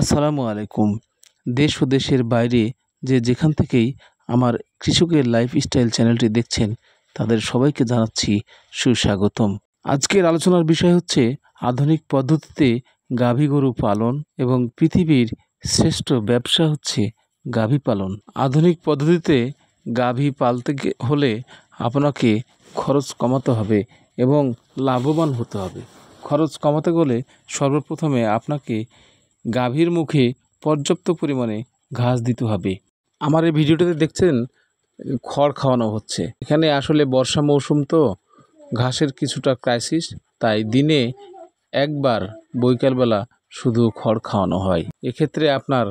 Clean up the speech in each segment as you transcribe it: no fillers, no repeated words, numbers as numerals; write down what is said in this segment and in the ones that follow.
আসসালামু আলাইকুম। দেশ ও দেশের বাইরে যে যেখান থেকেই আমার কৃষকের লাইফস্টাইল চ্যানেলটি দেখছেন তাদের সবাইকে জানাচ্ছি সুস্বাগতম। আজকের আলোচনার বিষয় হচ্ছে আধুনিক পদ্ধতিতে গাভী গরু পালন এবং পৃথিবীর শ্রেষ্ঠ ব্যবসা হচ্ছে গাভী পালন। আধুনিক পদ্ধতিতে গাভী পালতে হলে আপনাকে খরচ কমাতে হবে এবং লাভবান হতে হবে। খরচ কমাতে গেলে সর্বপ্রথমে আপনাকে গাভীর মুখে পর্যাপ্ত পরিমাণে ঘাস দিতে হবে। আমার এই ভিডিওটিতে দেখছেন খড় খাওয়ানো হচ্ছে। এখানে আসলে বর্ষা মৌসুম তো ঘাসের কিছুটা ক্রাইসিস, তাই দিনে একবার বৈকালবেলা শুধু খড় খাওয়ানো হয়। এক্ষেত্রে আপনার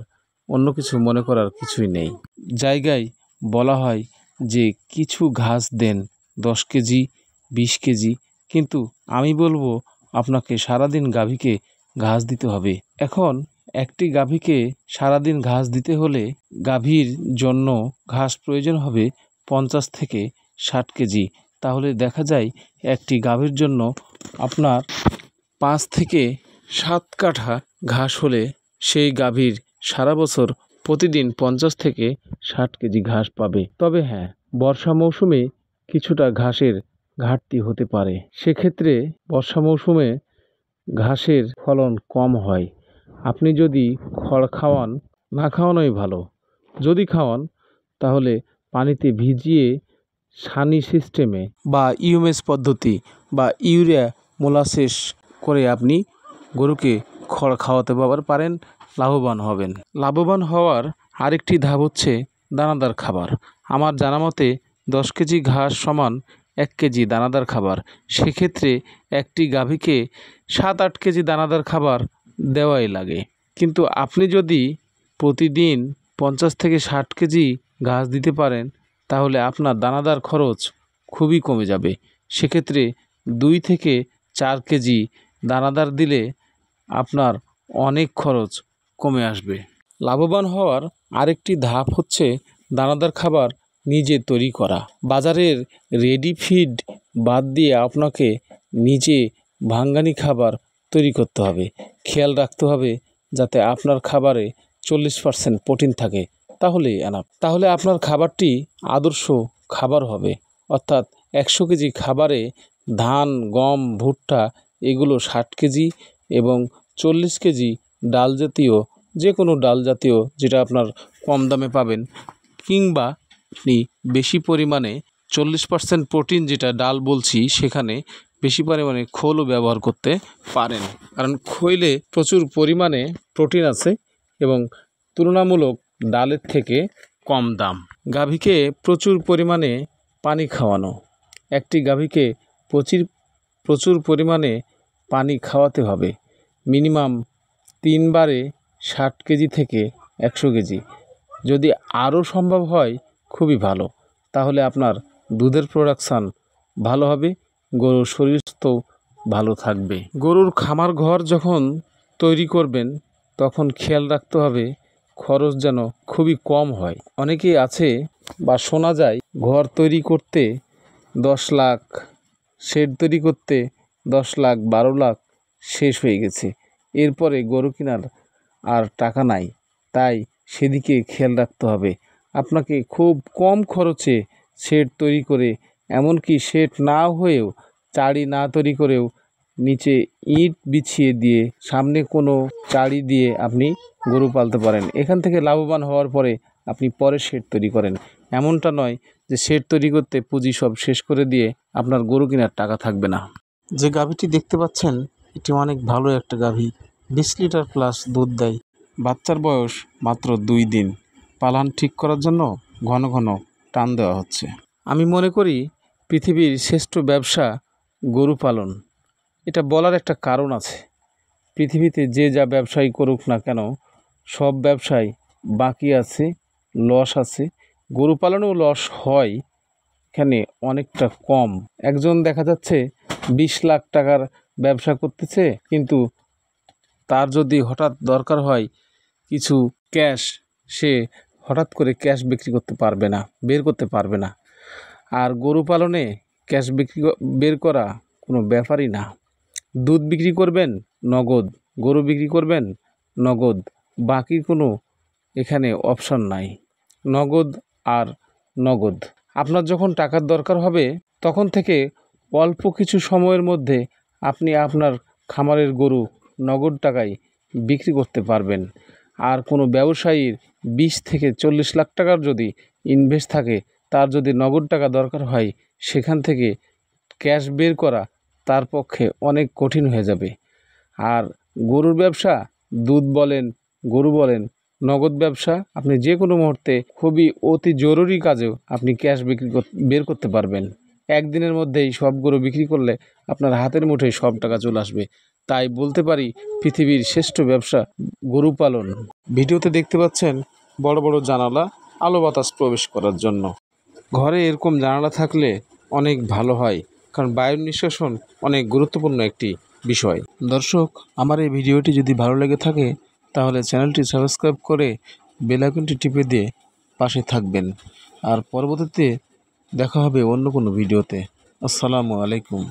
অন্য কিছু মনে করার কিছুই নেই। জায়গায় বলা হয় যে কিছু ঘাস দেন 10 কেজি 20 কেজি, কিন্তু আমি বলবো আপনাকে সারাদিন গাভীকে ঘাস দিতে হবে। এখন একটি গাভীকে সারাদিন ঘাস দিতে হলে গাভীর জন্য ঘাস প্রয়োজন হবে 50 থেকে 60 কেজি। তাহলে দেখা যায় একটি গাভীর জন্য আপনার 5 থেকে 7 কাঠা ঘাস হলে সেই গাভীর সারা বছর প্রতিদিন 50 থেকে 60 কেজি ঘাস পাবে। তবে হ্যাঁ, বর্ষা মৌসুমে কিছুটা ঘাসের ঘাটতি হতে পারে। সেক্ষেত্রে বর্ষা মৌসুমে ঘাসের ফলন কম হয়। আপনি যদি খড় খাওয়ান, না খাওয়ানোই ভালো। যদি খাওয়ান তাহলে পানিতে ভিজিয়ে সানি সিস্টেমে বা ইউএমএস পদ্ধতি বা ইউরিয়া মোলাসেস করে আপনি গরুকে খড় খাওয়াতে পারেন, লাভবান হবেন। লাভবান হওয়ার আরেকটি ধাপ হচ্ছে দানাদার খাবার। আমার জানা মতে 10 কেজি ঘাস সমান 1 কেজি দানাদার খাবার। সেক্ষেত্রে একটি গাভীকে 7-8 কেজি দানাদার খাবার দেওয়াই লাগে। কিন্তু আপনি যদি প্রতিদিন 50 থেকে 60 কেজি ঘাস দিতে পারেন তাহলে আপনার দানাদার খরচ খুবই কমে যাবে। সেক্ষেত্রে 2 থেকে 4 কেজি দানাদার দিলে আপনার অনেক খরচ কমে আসবে। লাভবান হওয়ার আরেকটি ধাপ হচ্ছে দানাদার খাবার নিজে তৈরি করা। বাজারের রেডি ফিড বাদ দিয়ে আপনাকে নিজে ভাঙ্গানি খাবার তৈরি করতে হবে। খেয়াল রাখতে হবে যাতে আপনার খাবারে 40% প্রোটিন থাকে, তাহলে আপনার খাবারটি আদর্শ খাবার হবে। অর্থাৎ 100 কেজি খাবারে ধান, গম, ভুট্টা এগুলো 60 কেজি এবং 40 কেজি ডাল জাতীয়, যে কোনো ডাল জাতীয় যেটা আপনার কম দামে পাবেন, কিংবা আপনি বেশি পরিমাণে 40% প্রোটিন যেটা ডাল বলছি সেখানে বেশি পরিমাণে খোলও ব্যবহার করতে পারেন। কারণ খৈলে প্রচুর পরিমাণে প্রোটিন আছে এবং তুলনামূলক ডালের থেকে কম দাম। গাভীকে প্রচুর পরিমাণে পানি খাওয়ানো। একটি গাভীকে প্রচুর পরিমাণে পানি খাওয়াতে হবে। মিনিমাম 3 বারে 60 কেজি থেকে 100 কেজি। যদি আরও সম্ভব হয় খুবই ভালো। তাহলে আপনার দুধের প্রোডাকশান ভালো হবে, গরুর শরীরস্থ ভালো থাকবে। গরুর খামার ঘর যখন তৈরি করবেন তখন খেয়াল রাখতে হবে খরচ যেন খুবই কম হয়। অনেকেই আছে বা শোনা যায় ঘর তৈরি করতে 10 লাখ, শেড তৈরি করতে 10 লাখ 12 লাখ শেষ হয়ে গেছে, এরপরে গরু কেনার আর টাকা নাই। তাই সেদিকে খেয়াল রাখতে হবে। আপনাকে খুব কম খরচে শেড তৈরি করে, এমনকি শেড না হয়েও চাড়ি না তৈরি করেও নিচে ইট বিছিয়ে দিয়ে সামনে কোনো চাড়ি দিয়ে আপনি গরু পালতে পারেন। এখান থেকে লাভবান হওয়ার পরে আপনি পরে শেড তৈরি করেন। এমনটা নয় যে শেড তৈরি করতে পুঁজি সব শেষ করে দিয়ে আপনার গরু কেনার টাকা থাকবে না। যে গাভীটি দেখতে পাচ্ছেন এটি অনেক ভালো একটা গাভী, 20 লিটার প্লাস দুধ দেয়। বাচ্চার বয়স মাত্র 2 দিন। পালান ঠিক করার জন্য ঘন ঘন টান দেওয়া হচ্ছে। আমি মনে করি পৃথিবীর শ্রেষ্ঠ ব্যবসা গরু পালন। এটা বলার একটা কারণ আছে। পৃথিবীতে যে যা ব্যবসায়ী করুক না কেন, সব ব্যবসায় বাকি আছে, লস আছে। গরু পালনেও লস হয়, এখানে অনেকটা কম। একজন দেখা যাচ্ছে 20 লাখ টাকার ব্যবসা করতেছে, কিন্তু তার যদি হঠাৎ দরকার হয় কিছু ক্যাশ, সে হঠাৎ করে ক্যাশ বের করতে পারবে না। আর গরু পালনে ক্যাশ বের করা কোনো ব্যাপারই না। দুধ বিক্রি করবেন নগদ, গরু বিক্রি করবেন নগদ, বাকি কোনো এখানে অপশান নাই। নগদ আর নগদ। আপনার যখন টাকার দরকার হবে তখন থেকে অল্প কিছু সময়ের মধ্যে আপনি আপনার খামারের গরু নগদ টাকায় বিক্রি করতে পারবেন। আর কোনো ব্যবসায়ীর 20 থেকে 40 লাখ টাকার যদি ইনভেস্ট থাকে, তার যদি নগদ টাকা দরকার হয়, সেখান থেকে ক্যাশ বের করা তার পক্ষে অনেক কঠিন হয়ে যাবে। আর গরুর ব্যবসা, দুধ বলেন, গরু বলেন, নগদ ব্যবসা আপনি যে কোনো মুহূর্তে খুবই অতি জরুরি কাজেও আপনি ক্যাশ বের করতে পারবেন। একদিনের মধ্যেই সব গরু বিক্রি করলে আপনার হাতের মুঠোয় সব টাকা চলে আসবে। তাই বলতে পারি পৃথিবীর শ্রেষ্ঠ ব্যবসা গরু পালন। ভিডিওতে দেখতে পাচ্ছেন বড় বড় জানালা, আলো বাতাস প্রবেশ করার জন্য। ঘরে এরকম জানালা থাকলে অনেক ভালো হয়, কারণ বায়ু নিষ্কাশন অনেক গুরুত্বপূর্ণ একটি বিষয়। দর্শক, আমার এই ভিডিওটি যদি ভালো লেগে থাকে তাহলে চ্যানেলটি সাবস্ক্রাইব করে বেল আইকনটি টিপে দিয়ে পাশে থাকবেন। আর পরবর্তীতে দেখা হবে অন্য কোনো ভিডিওতে। আসসালামু আলাইকুম।